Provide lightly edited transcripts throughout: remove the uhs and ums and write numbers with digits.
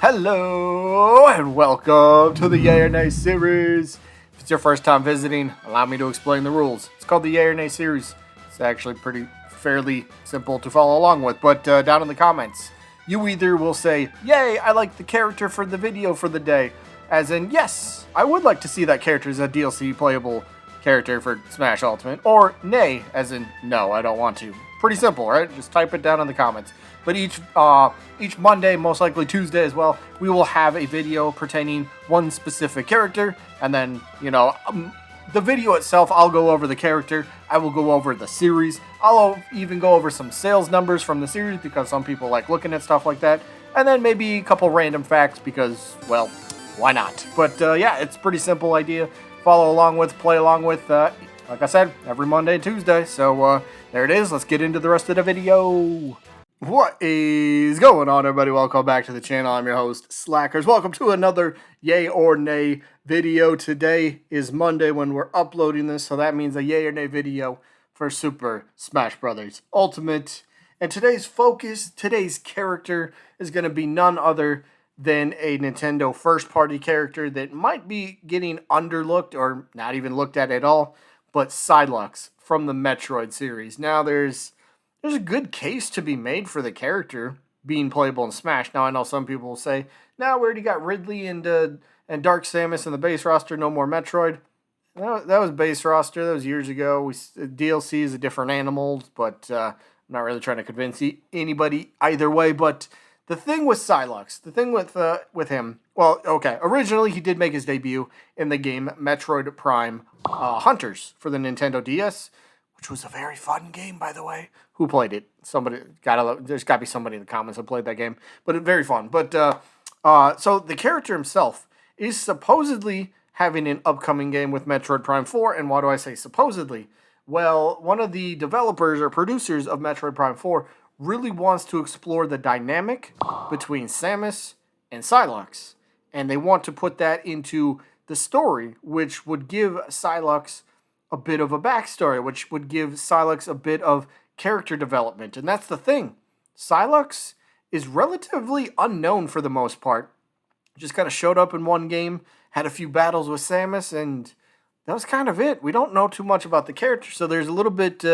Hello and welcome to the Yay or Nay series. If it's your first time visiting, allow me to explain the rules. It's called the Yay or Nay series. It's actually fairly simple to follow along with, but down in the comments, you either will say, "Yay, I like the character for the video for the day," as in, "Yes, I would like to see that character as a DLC playable character for Smash Ultimate," or "Nay," as in, "No, I don't want to." Pretty simple, right? Just type it down in the comments. But each Monday, most likely Tuesday as well, we will have a video pertaining one specific character, and then the video itself, I'll go over the character, I will go over the series, I'll even go over some sales numbers from the series because some people like looking at stuff like that, and then maybe a couple random facts because, well, why not? But yeah, it's a pretty simple idea. Follow along with, play along with. Like I said, every Monday and Tuesday. So there it is. Let's get into the rest of the video. What is going on, everybody? Welcome back to the channel. I'm your host, Slackerz. Welcome to another Yay or Nay video. Today is Monday when we're uploading this, so that means a Yay or Nay video for Super Smash Bros. Ultimate. And today's focus, today's character is going to be none other than a Nintendo first-party character that might be getting underlooked or not even looked at all, but Sylux from the Metroid series. Now, there's a good case to be made for the character being playable in Smash. Now, I know some people will say, "No, we already got Ridley and Dark Samus in the base roster, no more Metroid." That was base roster. That was years ago. DLC is a different animals, but I'm not really trying to convince anybody either way. But the thing with Sylux, the thing with him, well, okay, originally he did make his debut in the game Metroid Prime Hunters for the Nintendo DS, which was a very fun game, by the way. Who played it? There's got to be somebody in the comments that played that game, but it's very fun. But so the character himself is supposedly having an upcoming game with Metroid Prime 4, and why do I say supposedly? Well, one of the developers or producers of Metroid Prime 4 really wants to explore the dynamic between Samus and Sylux, and they want to put that into the story, which would give Sylux a bit of a backstory, which would give Sylux a bit of character development. And that's the thing. Sylux is relatively unknown for the most part. Just kind of showed up in one game, had a few battles with Samus, and that was kind of it. We don't know too much about the character, so there's a little bit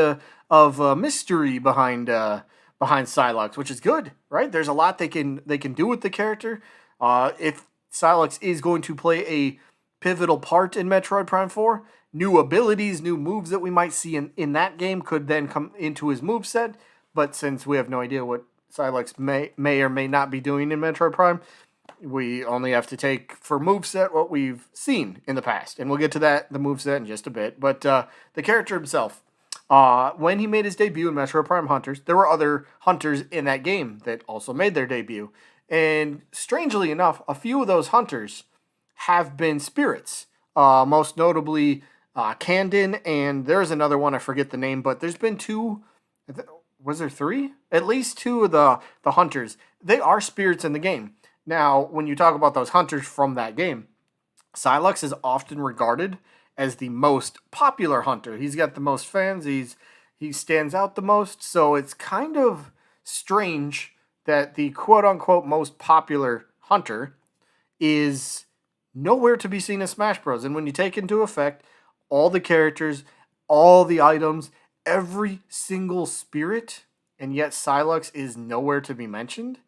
of mystery behind Sylux, which is good, right? There's a lot they can do with the character. If Sylux is going to play a pivotal part in Metroid Prime 4, new abilities, new moves that we might see in that game could then come into his moveset. But since we have no idea what Sylux may or may not be doing in Metroid Prime, we only have to take for moveset what we've seen in the past. And we'll get to the moveset in just a bit. But the character himself, when he made his debut in Metroid Prime Hunters, there were other hunters in that game that also made their debut. And strangely enough, a few of those hunters have been spirits. Most notably, Candon, and there's another one, I forget the name, but there's been two, was there three? At least two of the hunters. They are spirits in the game. Now, when you talk about those hunters from that game, Sylux is often regarded as the most popular hunter. He's got the most fans, he stands out the most, so it's kind of strange that the quote-unquote most popular hunter is nowhere to be seen in Smash Bros. And when you take into effect all the characters, all the items, every single spirit, and yet Sylux is nowhere to be mentioned,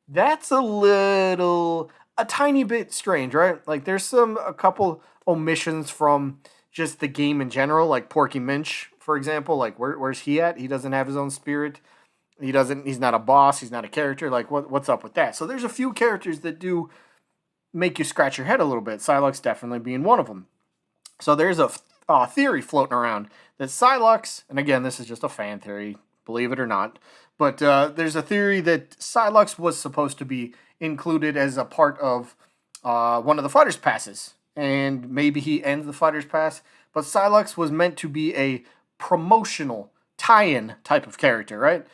that's a tiny bit strange, right? Like there's a couple omissions from just the game in general, like Porky Minch, for example. Like where's he at? He doesn't have his own spirit. He's not a boss, he's not a character. Like what's up with that? So there's a few characters that do make you scratch your head a little bit. Sylux definitely being one of them. So there's a theory floating around that Sylux, and again, this is just a fan theory, believe it or not, but there's a theory that Sylux was supposed to be included as a part of one of the Fighters Passes, and maybe he ends the Fighters Pass, but Sylux was meant to be a promotional tie-in type of character, right?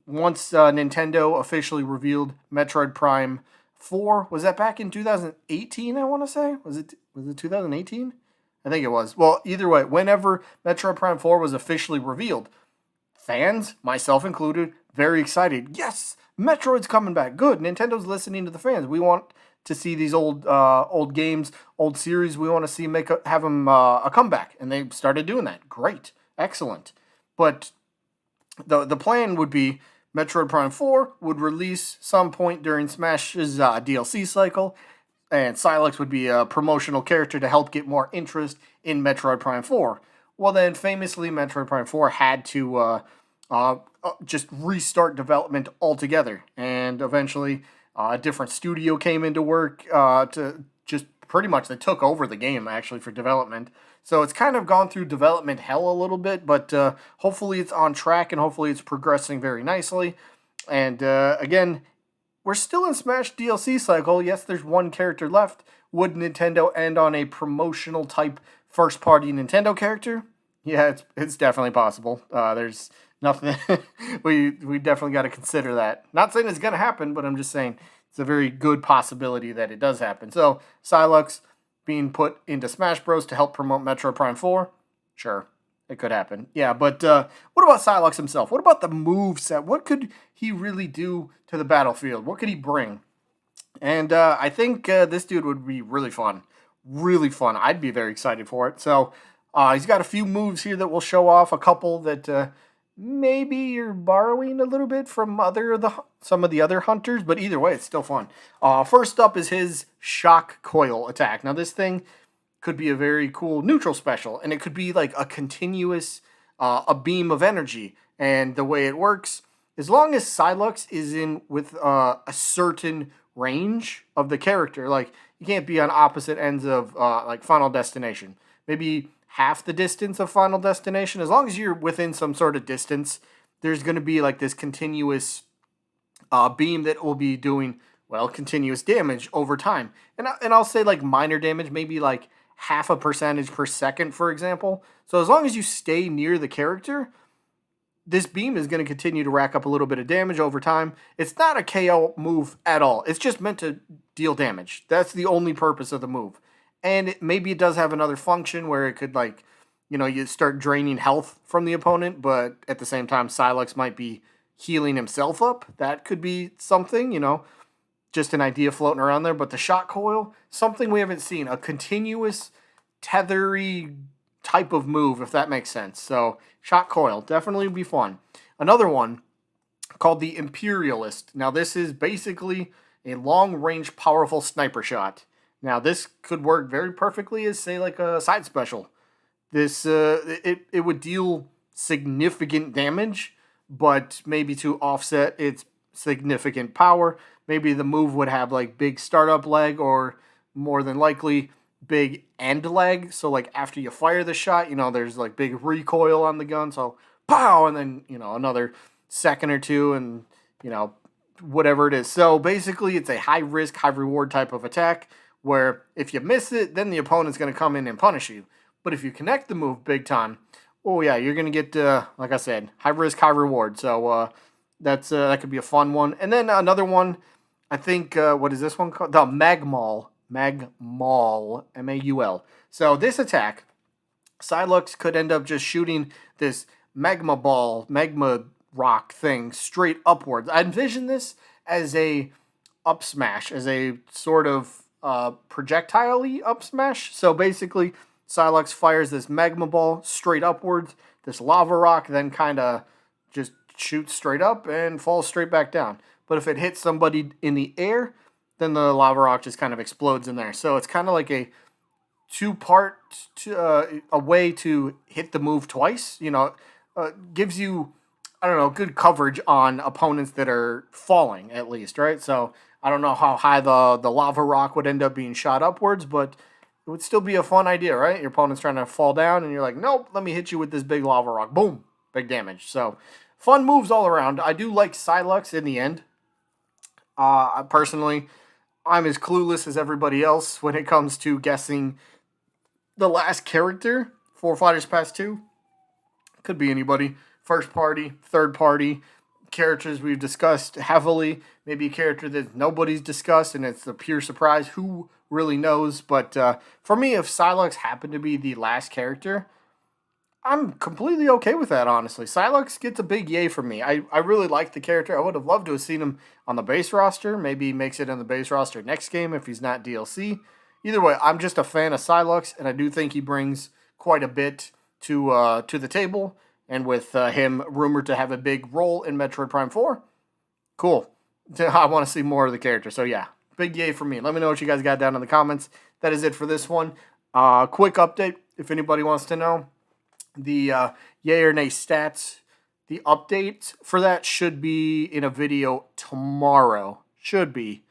Once Nintendo officially revealed Metroid Prime 4, was that back in 2018, I want to say? Was it 2018? I think it was. Well, either way, whenever Metroid Prime 4 was officially revealed, fans, myself included, very excited. Yes, Metroid's coming back. Good. Nintendo's listening to the fans. We want to see these old games, old series. We want to see have them a comeback, and they started doing that. Great, excellent. But the plan would be Metroid Prime 4 would release some point during Smash's DLC cycle, and Sylux would be a promotional character to help get more interest in Metroid Prime 4. Well, then, famously, Metroid Prime 4 had to just restart development altogether, and eventually a different studio came into work to just pretty much they took over the game actually for development. So it's kind of gone through development hell a little bit, but hopefully it's on track and hopefully it's progressing very nicely. And again, we're still in Smash DLC cycle. Yes, there's one character left. Would Nintendo end on a promotional type first party Nintendo character? Yeah, it's definitely possible. There's nothing we definitely got to consider that. Not saying it's gonna happen, but I'm just saying it's a very good possibility that it does happen. So Sylux being put into Smash Bros to help promote Metroid Prime 4, sure, it could happen. Yeah, but what about Sylux himself? What about the move set? What could he really do to the battlefield? What could he bring? And I think this dude would be really fun. Really fun. I'd be very excited for it. So he's got a few moves here that we'll show off. A couple that maybe you're borrowing a little bit from some of the other hunters, but either way, it's still fun. First up is his Shock Coil attack. Now, this thing could be a very cool neutral special, and it could be like a continuous a beam of energy. And the way it works, as long as Sylux is in with a certain range of the character, like you can't be on opposite ends of like Final Destination. Maybe half the distance of Final Destination. As long as you're within some sort of distance, there's going to be like this continuous beam that will be doing, well, continuous damage over time. And I'll say like minor damage, maybe like 0.5% per second, for example. So as long as you stay near the character, this beam is going to continue to rack up a little bit of damage over time. It's not a KO move at all. It's just meant to deal damage. That's the only purpose of the move. And maybe it does have another function where it could, like, you start draining health from the opponent, but at the same time, Sylux might be healing himself up. That could be something, just an idea floating around there. But the Shock Coil, something we haven't seen, a continuous, tethery type of move, if that makes sense. So, Shock Coil, definitely would be fun. Another one called the Imperialist. Now, this is basically a long-range, powerful sniper shot. Now, this could work very perfectly as, say, like a side special. This it would deal significant damage, but maybe to offset its significant power, maybe the move would have like big startup lag, or more than likely big end lag. So like after you fire the shot, there's like big recoil on the gun. So pow, and then another second or two, and whatever it is. So basically, it's a high risk, high reward type of attack, where if you miss it, then the opponent's going to come in and punish you. But if you connect the move big time, oh yeah, you're going to get, like I said, high risk, high reward. So that could be a fun one. And then another one, I think, what is this one called? The Magmaul, M-A-U-L. So this attack, Sylux could end up just shooting this magma rock thing straight upwards. I envision this as a up smash, as a sort of projectile-y up smash. So basically, Sylux fires this magma ball straight upwards. This lava rock then kind of just shoots straight up and falls straight back down. But if it hits somebody in the air, then the lava rock just kind of explodes in there. So it's kind of like a two-part, a way to hit the move twice. Gives you, I don't know, good coverage on opponents that are falling, at least, right? So I don't know how high the lava rock would end up being shot upwards, but it would still be a fun idea, right? Your opponent's trying to fall down, and you're like, nope, let me hit you with this big lava rock. Boom, big damage. So fun moves all around. I do like Sylux in the end. Personally, I'm as clueless as everybody else when it comes to guessing the last character for Fighters Pass 2. Could be anybody. First party, third party, characters we've discussed heavily. Maybe a character that nobody's discussed and it's a pure surprise. Who really knows? But for me, if Sylux happened to be the last character, I'm completely okay with that, honestly. Sylux gets a big yay from me. I really like the character. I would have loved to have seen him on the base roster. Maybe he makes it on the base roster next game if he's not DLC. Either way, I'm just a fan of Sylux, and I do think he brings quite a bit to the table. And with him rumored to have a big role in Metroid Prime 4, cool. I want to see more of the character. So yeah, big yay for me. Let me know what you guys got down in the comments. That is it for this one. Quick update, if anybody wants to know. The yay or nay stats, the update for that should be in a video tomorrow. Should be.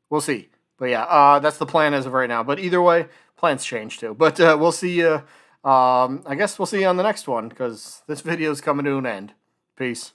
We'll see. But yeah, that's the plan as of right now. But either way, plans change too. But we'll see you. I guess we'll see you on the next one because this video is coming to an end. Peace.